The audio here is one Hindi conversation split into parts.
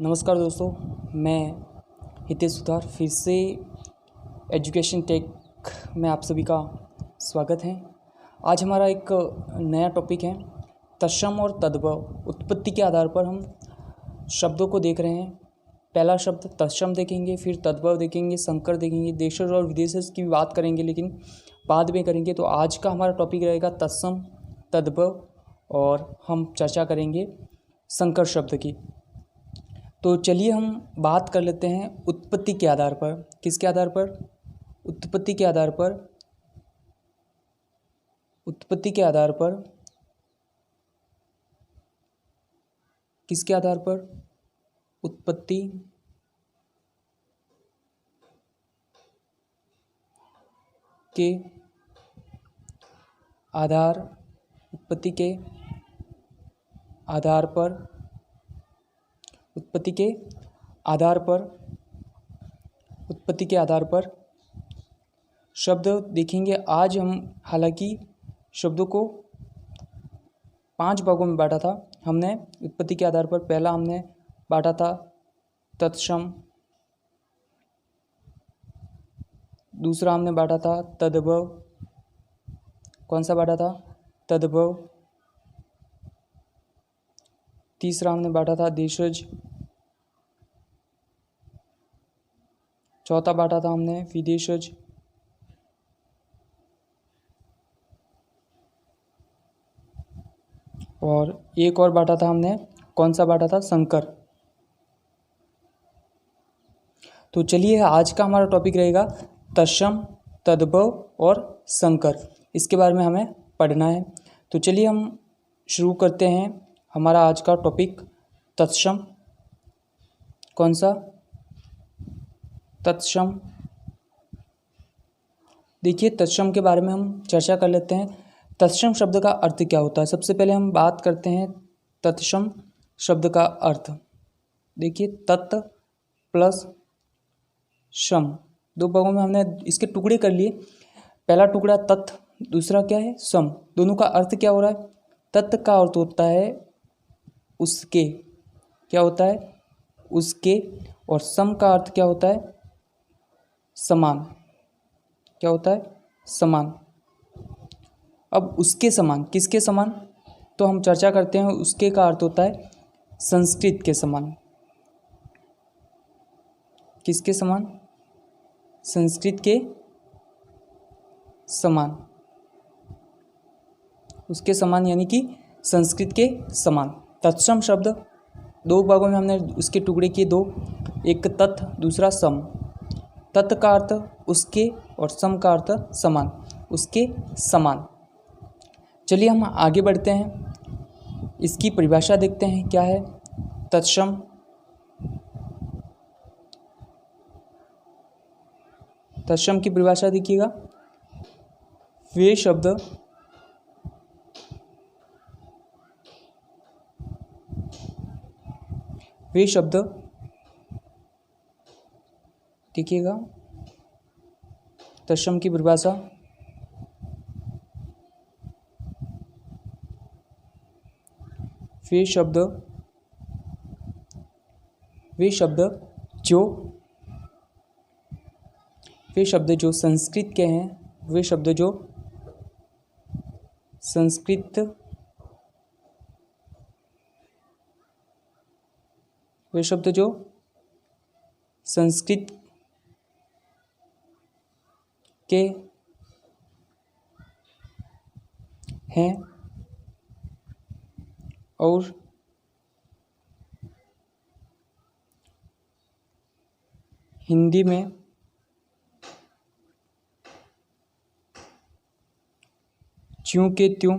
नमस्कार दोस्तों, मैं हितेश सुतार फिर से एजुकेशन टेक में आप सभी का स्वागत है। आज हमारा एक नया टॉपिक है तत्सम और तद्भव। उत्पत्ति के आधार पर हम शब्दों को देख रहे हैं। पहला शब्द तत्सम देखेंगे, फिर तद्भव देखेंगे, संकर देखेंगे, देशज और विदेशज की भी बात करेंगे लेकिन बाद में करेंगे। तो आज का हमारा टॉपिक रहेगा तत्सम, तद्भव और हम चर्चा करेंगे संकर शब्द की। तो चलिए हम बात कर लेते हैं उत्पत्ति के आधार पर। किसके आधार पर? उत्पत्ति के आधार पर। उत्पत्ति के आधार पर किसके आधार पर? उत्पत्ति के आधार उत्पत्ति के आधार पर उत्पत्ति के आधार पर उत्पत्ति के आधार पर शब्द देखेंगे। आज हम हालांकि शब्दों को 5 भागों में बांटा था हमने उत्पत्ति के आधार पर। पहला हमने बांटा था तत्सम, दूसरा हमने बांटा था तद्भव। कौन सा बांटा था? तद्भव। तीसरा हमने बांटा था देशज। चौथा बांटा था हमने विदेशज। और एक और बांटा था हमने, कौन सा बांटा था? संकर। तो चलिए आज का हमारा टॉपिक रहेगा तत्सम, तद्भव और संकर। इसके बारे में हमें पढ़ना है। तो चलिए हम शुरू करते हैं हमारा आज का टॉपिक तत्सम। कौन सा? तत्सम। देखिए तत्सम के बारे में हम चर्चा कर लेते हैं। तत्सम शब्द का अर्थ क्या होता है? सबसे पहले हम बात करते हैं तत्सम शब्द का अर्थ। देखिए तत् प्लस सम, 2 भागों में हमने इसके टुकड़े कर लिए। पहला टुकड़ा तत्, दूसरा क्या है? सम। दोनों का अर्थ क्या हो रहा है? तत् का अर्थ होता है उसके, क्या होता है? उसके। और सम का अर्थ क्या होता है? समान। क्या होता है? समान। अब उसके समान, किसके समान? तो हम चर्चा करते हैं उसके का अर्थ होता है संस्कृत के समान। किसके समान? संस्कृत के समान। उसके समान यानी कि संस्कृत के समान। तत्सम शब्द 2 भागों में हमने उसके टुकड़े किए 2, एक तत्, दूसरा सम। तत् का अर्थ उसके और सम का अर्थ समान, उसके समान। चलिए हम आगे बढ़ते हैं, इसकी परिभाषा देखते हैं क्या है तत्सम। तत्सम की परिभाषा देखिएगा। वे शब्द देखिएगा तत्सम की परिभाषा। वे शब्द जो संस्कृत के हैं, वे शब्द जो संस्कृत के हैं और हिंदी में ज्यों के त्यों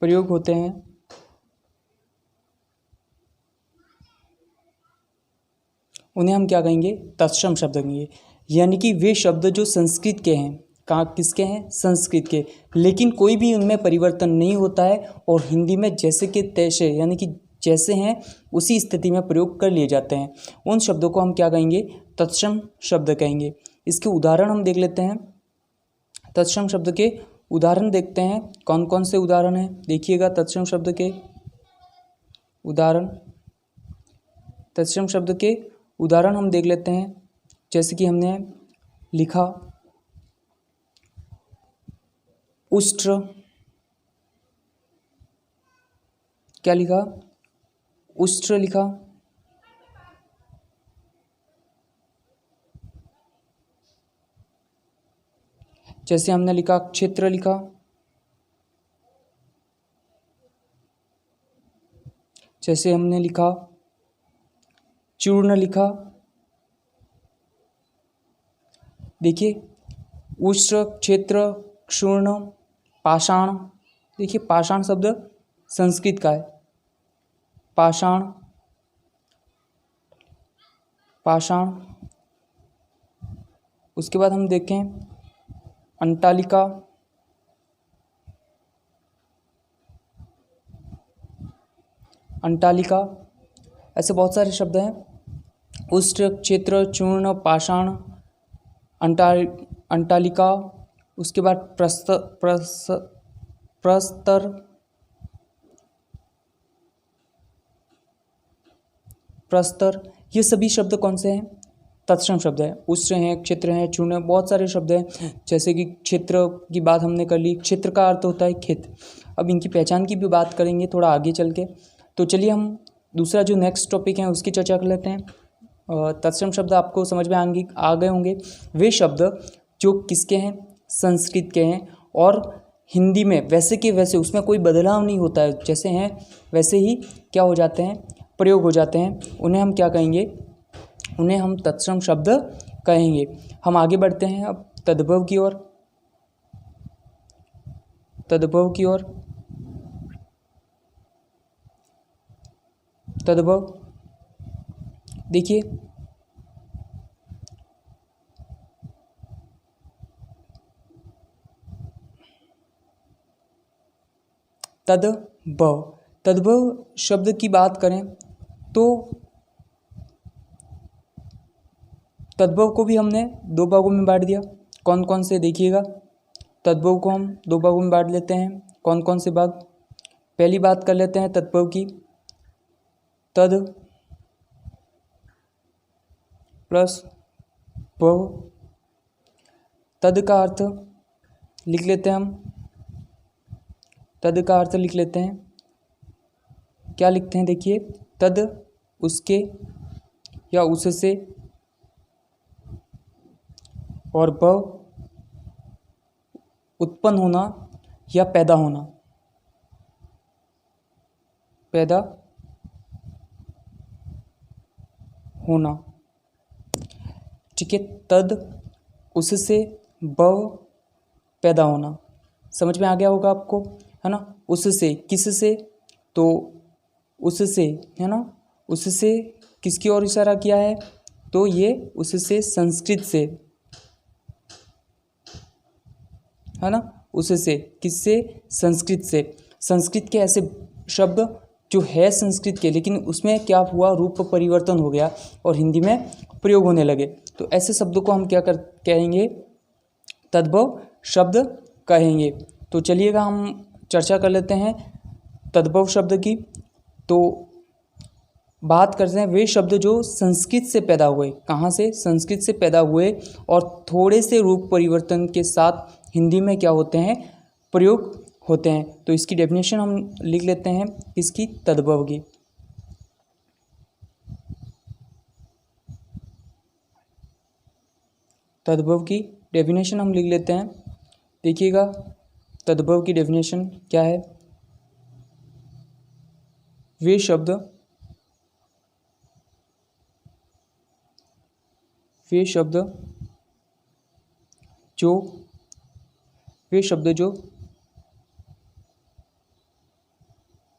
प्रयोग होते हैं। उन्हें हम क्या कहेंगे? तत्सम शब्द कहेंगे। यानी कि वे शब्द जो संस्कृत के हैं, कहाँ किसके हैं? संस्कृत के, लेकिन कोई भी उनमें परिवर्तन नहीं होता है और हिंदी में जैसे के तैसे यानी कि जैसे हैं उसी स्थिति में प्रयोग कर लिए जाते हैं, उन शब्दों को हम क्या कहेंगे? तत्सम शब्द कहेंगे। इसके उदाहरण हम देख लेते हैं। तत्सम शब्द के उदाहरण देखते हैं, कौन कौन से उदाहरण हैं। देखिएगा तत्सम शब्द के उदाहरण। तत्सम शब्द के उदाहरण हम देख लेते हैं। जैसे कि हमने लिखा उष्ट्र, क्या लिखा? उष्ट्र लिखा। जैसे हमने लिखा क्षेत्र लिखा। जैसे हमने लिखा चूर्ण लिखा। देखिए उष्ट्र, क्षेत्र, क्षूर्ण, पाषाण। देखिए पाषाण शब्द संस्कृत का है। पाषाण, पाषाण। उसके बाद हम देखें अंटालिका, अंटालिका। ऐसे बहुत सारे शब्द हैं। उष्ट्र, क्षेत्र, चूर्ण, पाषाण, अंटालिका। उसके बाद प्रस्तर, प्रस्तर। ये सभी शब्द कौन से हैं? तत्सम शब्द है। उष्ट्र हैं, क्षेत्र हैं, चूर्ण हैं, बहुत सारे शब्द हैं। जैसे कि क्षेत्र की बात हमने कर ली। क्षेत्र का अर्थ होता है खेत। अब इनकी पहचान की भी बात करेंगे थोड़ा आगे चल के। तो चलिए हम दूसरा जो नेक्स्ट टॉपिक है उसकी चर्चा कर लेते हैं। तत्सम शब्द आपको समझ में आ गए होंगे। वे शब्द जो किसके हैं? संस्कृत के हैं और हिंदी में वैसे के वैसे उसमें कोई बदलाव नहीं होता है, जैसे हैं वैसे ही क्या हो जाते हैं? प्रयोग हो जाते हैं। उन्हें हम क्या कहेंगे? उन्हें हम तत्सम शब्द कहेंगे। हम आगे बढ़ते हैं अब तद्भव की ओर। तद्भव की ओर। तद्भव देखिए तद्भव। तद्भव शब्द की बात करें तो तद्भव को भी हमने दो भागों में बांट दिया। कौन कौन से? देखिएगा तद्भव को हम दो भागों में बांट लेते हैं। कौन कौन से भाग? पहली बात कर लेते हैं तद्भव की। तद प्लस भव। तद का अर्थ लिख लेते हैं हम। तद का अर्थ लिख लेते हैं। क्या लिखते हैं? देखिए तद उसके या उससे, और भव उत्पन्न होना या पैदा होना। पैदा होना, ठीक है। तद उससे, भव पैदा होना। समझ में आ गया होगा आपको, है ना। उससे किससे? तो उससे, है ना। उससे किसकी ओर इशारा किया है? तो ये उससे संस्कृत से, है ना। उससे किससे? संस्कृत से। संस्कृत के ऐसे शब्द जो है संस्कृत के, लेकिन उसमें क्या हुआ? रूप परिवर्तन हो गया और हिंदी में प्रयोग होने लगे। तो ऐसे शब्दों को हम क्या कहेंगे? तद्भव शब्द कहेंगे। तो चलिएगा हम चर्चा कर लेते हैं तद्भव शब्द की। तो बात करते हैं वे शब्द जो संस्कृत से पैदा हुए। कहाँ से? संस्कृत से पैदा हुए और थोड़े से रूप परिवर्तन के साथ हिंदी में क्या होते हैं? प्रयोग होते हैं। तो इसकी डेफिनेशन हम लिख लेते हैं। इसकी तद्भव की। तद्भव की डेफिनेशन हम लिख लेते हैं। देखिएगा तद्भव की डेफिनेशन क्या है? वे शब्द जो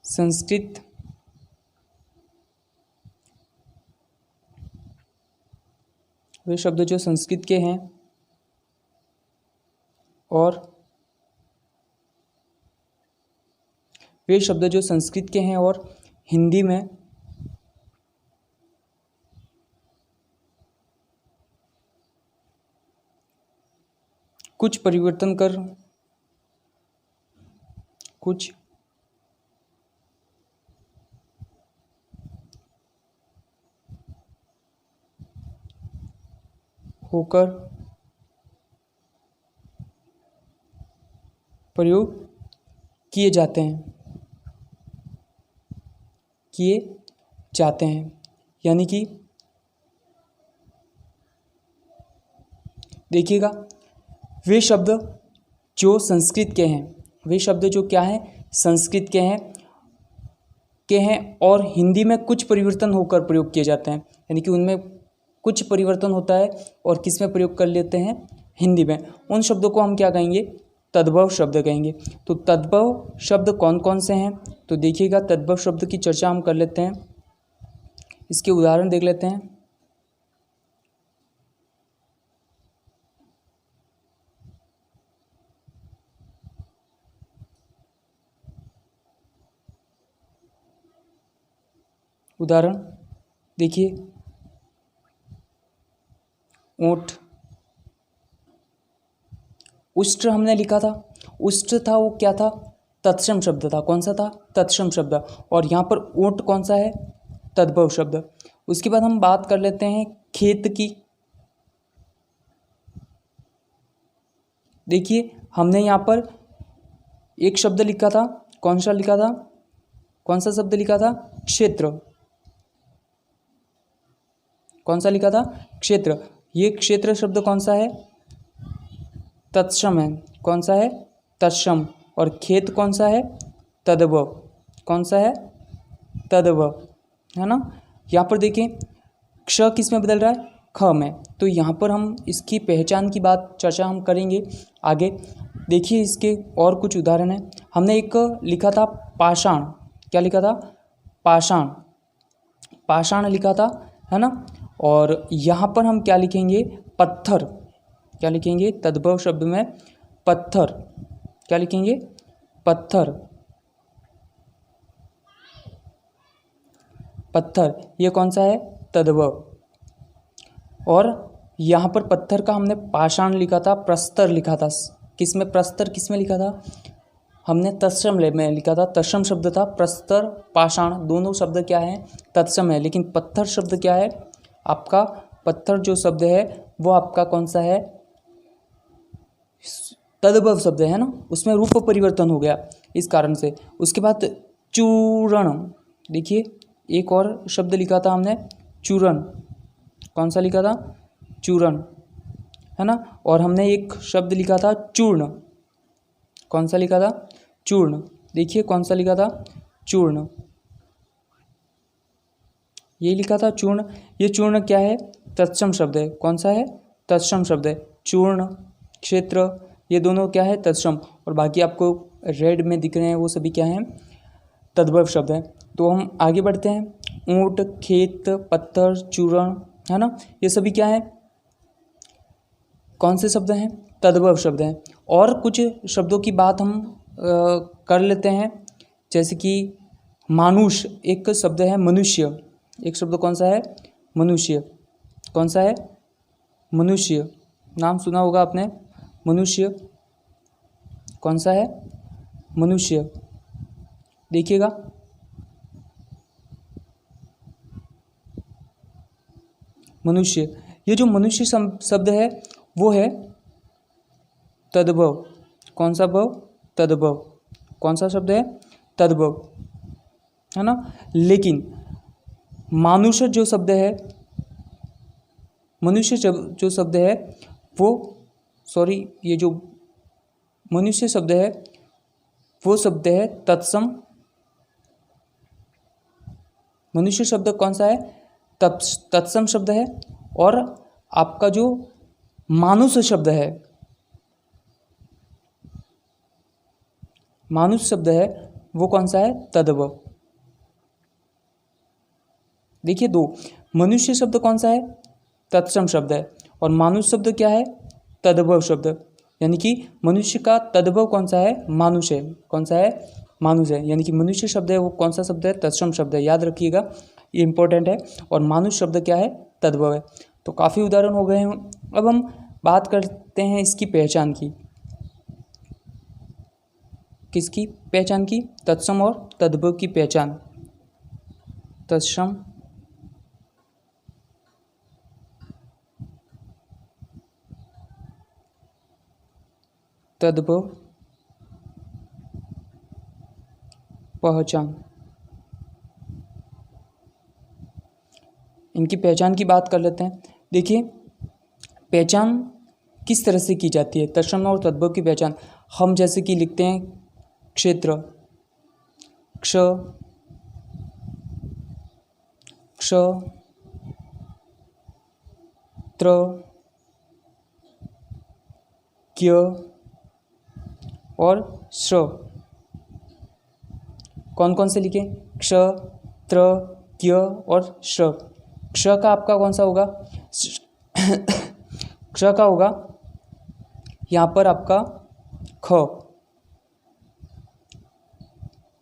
संस्कृत के हैं और वे शब्द जो संस्कृत के हैं और हिंदी में कुछ परिवर्तन कर कुछ होकर प्रयोग किए जाते हैं यानी कि देखिएगा, वे शब्द जो संस्कृत के हैं, वे शब्द जो क्या हैं, संस्कृत के हैं और हिंदी में कुछ परिवर्तन होकर प्रयोग किए जाते हैं, यानी कि उनमें कुछ परिवर्तन होता है और किस में प्रयोग कर लेते हैं, हिंदी में। उन शब्दों को हम क्या कहेंगे, तद्भव शब्द कहेंगे। तो तद्भव शब्द कौन कौन से हैं, तो देखिएगा तद्भव शब्द की चर्चा हम कर लेते हैं, इसके उदाहरण देख लेते हैं। उदाहरण देखिए, ऊंट, उष्ट्र हमने लिखा था, उष्ट्र था वो क्या था, तत्सम शब्द था। कौन सा था, तत्सम शब्द। और यहाँ पर ऊंट कौन सा है, तद्भव शब्द। उसके बाद हम बात कर लेते हैं खेत की। देखिए हमने यहाँ पर एक शब्द लिखा था, कौन सा लिखा था, कौन सा शब्द लिखा था, क्षेत्र। कौन सा लिखा था, क्षेत्र। ये क्षेत्र शब्द कौन सा है, तत्सम है। कौन सा है, तत्सम। और खेत कौन सा है, तद्भव। कौन सा है, तद्भव, है ना। यहाँ पर देखें क्ष किस में बदल रहा है, ख में। तो यहाँ पर हम इसकी पहचान की बात चर्चा हम करेंगे आगे। देखिए इसके और कुछ उदाहरण हैं। हमने एक लिखा था पाषाण, क्या लिखा था, पाषाण, पाषाण लिखा था, है ना। और यहाँ पर हम क्या लिखेंगे, पत्थर। क्या लिखेंगे, तद्भव शब्द में पत्थर, क्या लिखेंगे, पत्थर, पत्थर। ये कौन सा है, तद्भव। और यहाँ पर पत्थर का हमने पाषाण लिखा था, प्रस्तर लिखा था। किसमें, प्रस्तर किसमें लिखा था, हमने तत्सम में लिखा था। तत्सम शब्द था, प्रस्तर पाषाण दोनों शब्द क्या है, तत्सम है। लेकिन पत्थर शब्द क्या है आपका, पत्थर जो शब्द है वो आपका कौन सा है, तद्भव शब्द है ना, उसमें रूप परिवर्तन हो गया इस कारण से। उसके बाद चूर्ण, देखिए एक और शब्द लिखा था हमने, चूर्ण। कौन सा लिखा था, चूर्ण, है ना। और हमने एक शब्द लिखा था चूर्ण। कौन सा लिखा था, चूर्ण। देखिए कौन सा लिखा था, चूर्ण, ये लिखा था चूर्ण। ये चूर्ण क्या है, तत्सम शब्द है। कौन सा है, तत्सम शब्द है। चूर्ण, क्षेत्र, ये दोनों क्या है, तत्सम। और बाकी आपको रेड में दिख रहे हैं वो सभी क्या हैं, तद्भव शब्द है। तो हम आगे बढ़ते हैं। ऊंट, खेत, पत्थर, चूर्ण, है ना, ये सभी क्या है, कौन से शब्द हैं, तद्भव शब्द हैं। और कुछ शब्दों की बात हम कर लेते हैं, जैसे कि मानुष एक शब्द है, मनुष्य एक शब्द कौन सा है, मनुष्य। कौन सा है, मनुष्य, नाम सुना होगा आपने, मनुष्य। कौन सा है, मनुष्य। देखिएगा मनुष्य, ये जो मनुष्य शब्द है वो है तद्भव। कौन सा भव, तद्भव। कौन सा शब्द है, तद्भव, है ना। लेकिन मानुष जो शब्द है, मनुष्य जो शब्द है वो, सॉरी, ये जो मनुष्य शब्द है वो शब्द है तत्सम। मनुष्य शब्द कौन सा है, तत्सम शब्द है। और आपका जो मानुष शब्द है, मानुष शब्द है वो कौन सा है, तद्भव। देखिए दो, मनुष्य शब्द कौन सा है, तत्सम शब्द है। और मानुष शब्द क्या है, तद्भव शब्द। यानी कि मनुष्य का तद्भव कौन सा है, मानुष है। कौन सा है, मानुष है, यानी कि मनुष्य शब्द है वो कौन सा शब्द है? तत्सम शब्द है, याद रखिएगा, ये इंपॉर्टेंट है। और मानुष शब्द क्या है? तद्भव है। तो काफ़ी उदाहरण हो गए हैं। अब हम बात करते हैं इसकी पहचान की। किसकी पहचान की? तत्सम और तद्भव की पहचान। तत्सम तद्भव पहचान, इनकी पहचान की बात कर लेते हैं। देखिए पहचान किस तरह से की जाती है? तत्सम और तद्भव की पहचान हम जैसे कि लिखते हैं क्षेत्र, क्ष क्ष त्र क्य और श्र। कौन कौन से लिखे? क्ष त्र क्य और श्र। क्ष का आपका कौन सा होगा? क्ष का होगा यहाँ पर आपका ख।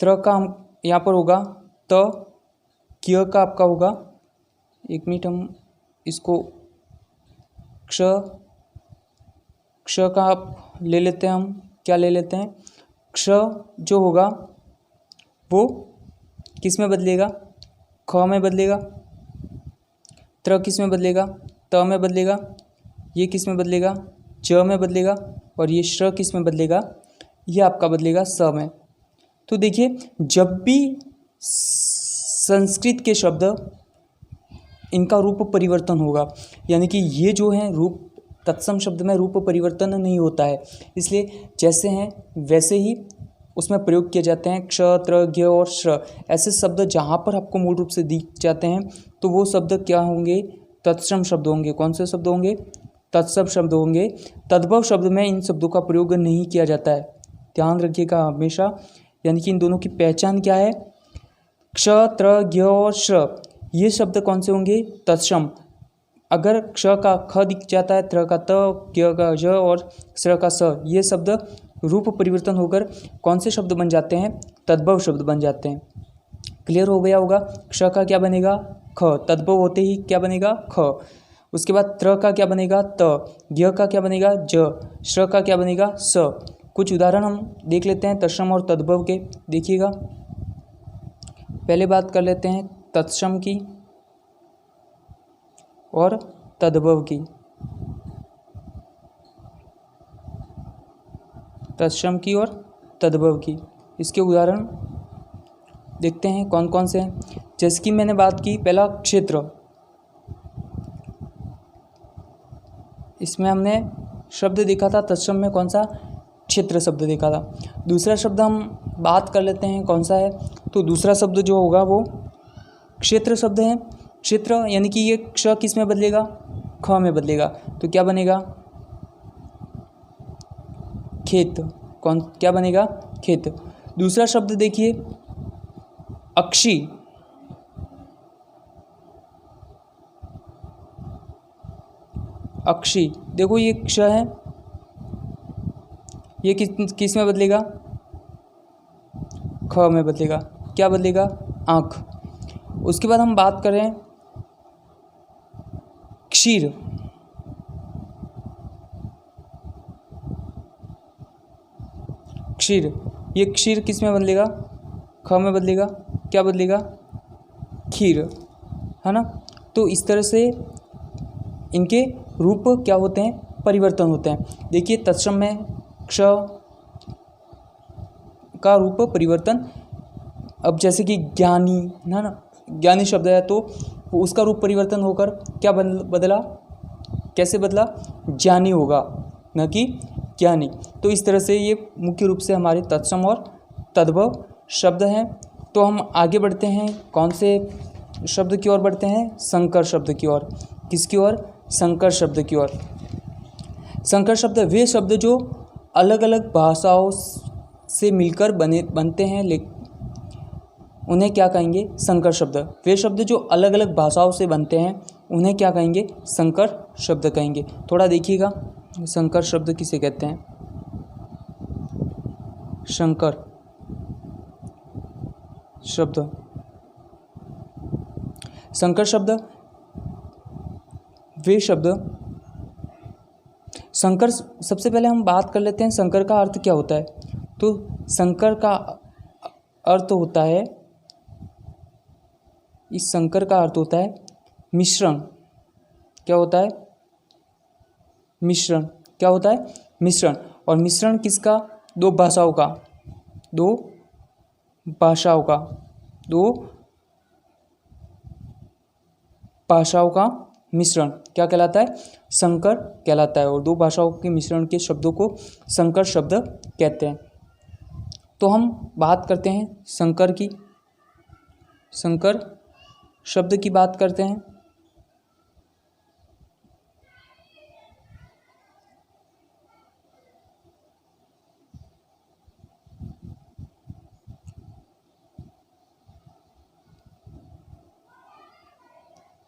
त्र का हम यहाँ पर होगा त। क्य का आपका होगा, एक मिनट हम इसको क्ष का आप ले लेते हैं, हम क्या ले लेते हैं? क्ष जो होगा वो किस में बदलेगा? ख में बदलेगा। त्र किस में बदलेगा? त में बदलेगा। ये किस में बदलेगा? च में बदलेगा। और ये श्र किस में बदलेगा? ये आपका बदलेगा स में। तो देखिए जब भी संस्कृत के शब्द इनका रूप परिवर्तन होगा, यानी कि ये जो है रूप तत्सम शब्द में रूप परिवर्तन नहीं होता है, इसलिए जैसे हैं वैसे ही उसमें प्रयोग किए जाते हैं। क्ष त्र ज्ञ और श्र ऐसे शब्द जहाँ पर आपको मूल रूप से दिख जाते हैं तो वो शब्द क्या होंगे? तत्सम शब्द होंगे। कौन से शब्द होंगे? तत्सम शब्द होंगे। तद्भव शब्द में इन शब्दों का प्रयोग नहीं किया जाता है, ध्यान रखिएगा हमेशा। यानी कि इन दोनों की पहचान क्या है? क्ष त्र ज्ञ और श्र ये शब्द कौन से होंगे? तत्सम। अगर क्ष का ख दिख जाता है, त्र का त, ज्ञ का ज और श्र का स, ये शब्द रूप परिवर्तन होकर कौन से शब्द बन जाते हैं? तद्भव शब्द बन जाते हैं। क्लियर हो गया होगा? क्ष का क्या बनेगा? ख। तद्भव होते ही क्या बनेगा? ख। उसके बाद त्र का क्या बनेगा? त। ज्ञ का क्या बनेगा? ज। श्र का क्या बनेगा? स। कुछ उदाहरण हम देख लेते हैं तत्सम और तद्भव के, देखिएगा। पहले बात कर लेते हैं तत्सम की और तद्भव की। तत्सम की और तद्भव की, इसके उदाहरण देखते हैं कौन कौन से हैं। जैसे कि मैंने बात की पहला क्षेत्र, इसमें हमने शब्द देखा था तत्सम में कौन सा? क्षेत्र शब्द देखा था। दूसरा शब्द हम बात कर लेते हैं कौन सा है? तो दूसरा शब्द जो होगा वो क्षेत्र शब्द है। क्षेत्र यानी कि ये क्ष किस में बदलेगा? ख में बदलेगा, तो क्या बनेगा? खेत। कौन क्या बनेगा? खेत। दूसरा शब्द देखिए अक्षी। अक्षी, देखो ये क्ष है, ये किस में बदलेगा? ख में बदलेगा, क्या बदलेगा? आँख। उसके बाद हम बात करें क्षीर। क्षीर, ये क्षीर किस में बदलेगा? ख में बदलेगा, क्या बदलेगा? खीर, है ना। तो इस तरह से इनके रूप क्या होते हैं? परिवर्तन होते हैं। देखिए तत्सम में क्ष का रूप परिवर्तन, अब जैसे कि ज्ञानी है ना, ज्ञानी शब्द है तो उसका रूप परिवर्तन होकर क्या बदला? कैसे बदला? ज्ञानी होगा, न कि ज्ञानी। तो इस तरह से ये मुख्य रूप से हमारे तत्सम और तद्भव शब्द हैं। तो हम आगे बढ़ते हैं, कौन से शब्द की ओर बढ़ते हैं? संकर शब्द की ओर। किसकी ओर? संकर शब्द की ओर। संकर शब्द वे शब्द जो अलग अलग भाषाओं से मिलकर बनते हैं, उन्हें क्या कहेंगे? संकर शब्द। वे शब्द जो अलग अलग भाषाओं से बनते हैं उन्हें क्या कहेंगे? संकर शब्द कहेंगे। थोड़ा देखिएगा संकर शब्द किसे कहते हैं? संकर शब्द। संकर शब्द वे शब्द। संकर, सबसे पहले हम बात कर लेते हैं संकर का अर्थ क्या होता है। तो संकर का अर्थ होता है, इस संकर का अर्थ होता है मिश्रण। क्या होता है? मिश्रण। क्या होता है? मिश्रण। और मिश्रण किसका? दो भाषाओं का, दो भाषाओं का, दो भाषाओं का मिश्रण क्या कहलाता है? संकर कहलाता है। और दो भाषाओं के मिश्रण के शब्दों को संकर शब्द कहते हैं। तो हम बात करते हैं संकर की, संकर शब्द की बात करते हैं।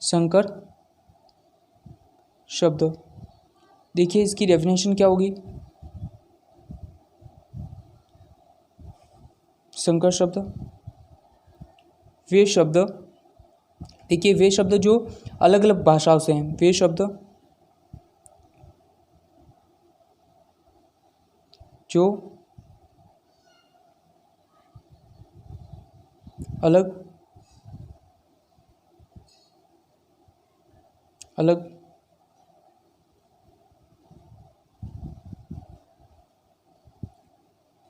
संकर शब्द, देखिए इसकी डेफिनेशन क्या होगी। संकर शब्द वे शब्द, देखिए वे शब्द जो अलग अलग भाषाओं से हैं, वे शब्द जो अलग अलग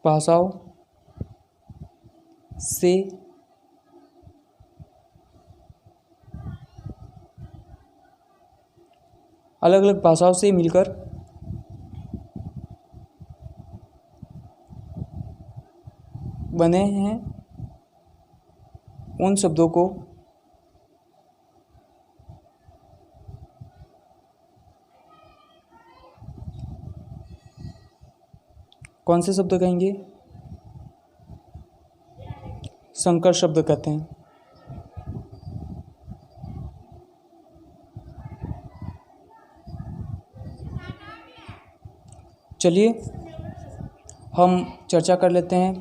भाषाओं से अलग अलग भाषाओं से मिलकर बने हैं, उन शब्दों को कौन से शब्द कहेंगे? संकर शब्द कहते हैं। चलिए हम चर्चा कर लेते हैं,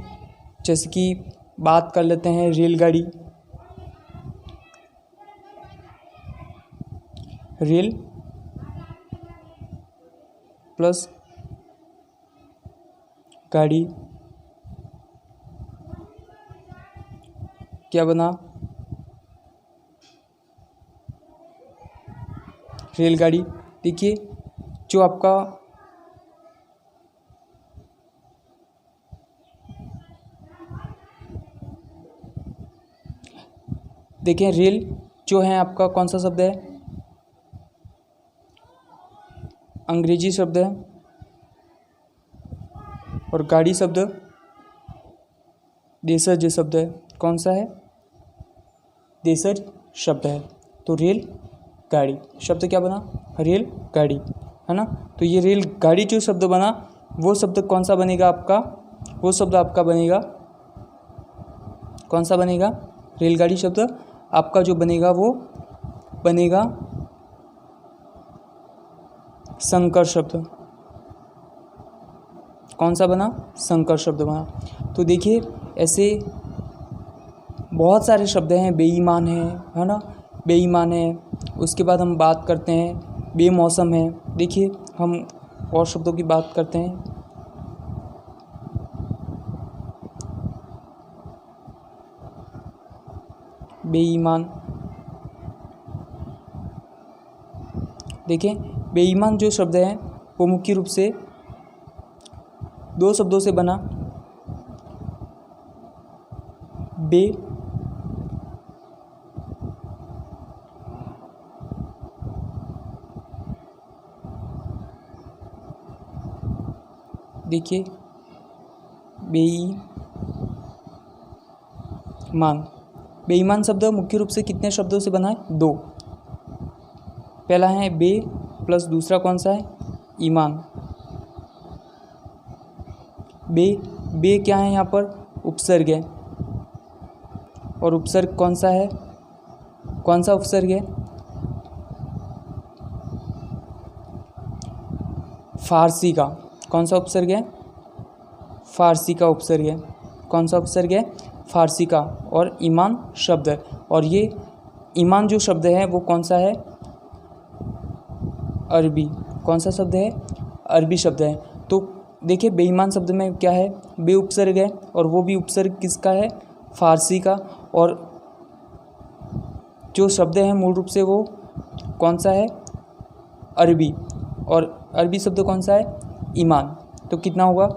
जैसे कि बात कर लेते हैं रेलगाड़ी। रेल प्लस गाड़ी क्या बना? रेलगाड़ी। देखिए जो आपका देखें रेल जो है आपका कौन सा शब्द है? अंग्रेजी शब्द है। और गाड़ी शब्द देशज शब्द है। कौन सा है? देशज शब्द है। तो रेल गाड़ी शब्द क्या बना? रेल गाड़ी, है ना। तो ये रेल गाड़ी जो शब्द बना वो शब्द कौन सा बनेगा आपका? वो शब्द आपका बनेगा, कौन सा बनेगा? रेलगाड़ी शब्द आपका जो बनेगा वो बनेगा संकर शब्द। कौन सा बना? संकर शब्द बना। तो देखिए ऐसे बहुत सारे शब्द हैं। बेईमान है ना, बेईमान है। उसके बाद हम बात करते हैं बेमौसम है। देखिए हम और शब्दों की बात करते हैं। बेईमान, देखिए बेईमान जो शब्द है वो मुख्य रूप से दो शब्दों से बना। बे देखिए बेईमान, बेईमान शब्द मुख्य रूप से कितने शब्दों से बना है? दो। पहला है बे प्लस दूसरा कौन सा है? ईमान। बे क्या है यहाँ पर? उपसर्ग है। और उपसर्ग कौन सा है? कौन सा उपसर्ग है? फारसी का। कौन सा उपसर्ग है? फारसी का उपसर्ग है। कौन सा उपसर्ग है? फारसी का, और ईमान शब्द है, और ये ईमान जो शब्द है वो कौन सा है, अरबी। कौन सा शब्द है, अरबी शब्द है। तो देखिए बेईमान शब्द में क्या है, बे उपसर्ग है, और वो भी उपसर्ग किसका है, फारसी का, और जो शब्द है मूल रूप से वो कौन सा है, अरबी, और अरबी शब्द कौन सा है, ईमान। तो कितना होगा,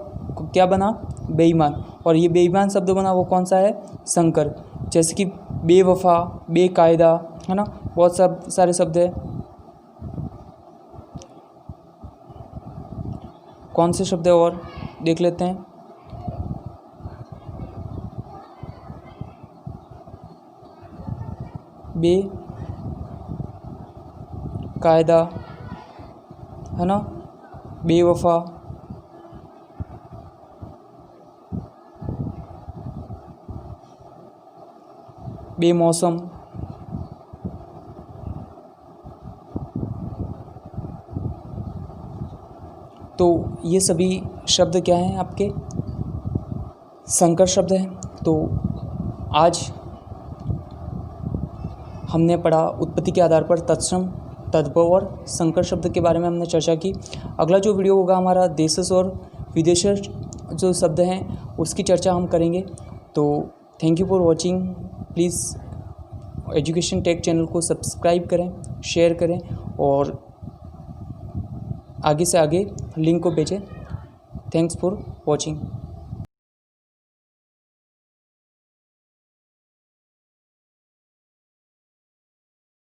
क्या बना, बेईमान, और ये बेईमान शब्द बना वो कौन सा है, संकर। जैसे कि बेवफा, बेकायदा, है ना, बहुत सब सारे शब्द है। कौन से शब्द है और देख लेते हैं। बेकायदा, है ना, बेवफा, बेमौसम, तो ये सभी शब्द क्या हैं, आपके संकर शब्द हैं। तो आज हमने पढ़ा उत्पत्ति के आधार पर तत्सम, तद्भव और संकर शब्द के बारे में हमने चर्चा की। अगला जो वीडियो होगा हमारा देशज और विदेशज जो शब्द हैं उसकी चर्चा हम करेंगे। तो thank you for watching. Please education take channel को सब्सक्राइब करें, शेयर करें, और आगे से आगे लिंक को भेजें। Thanks for watching.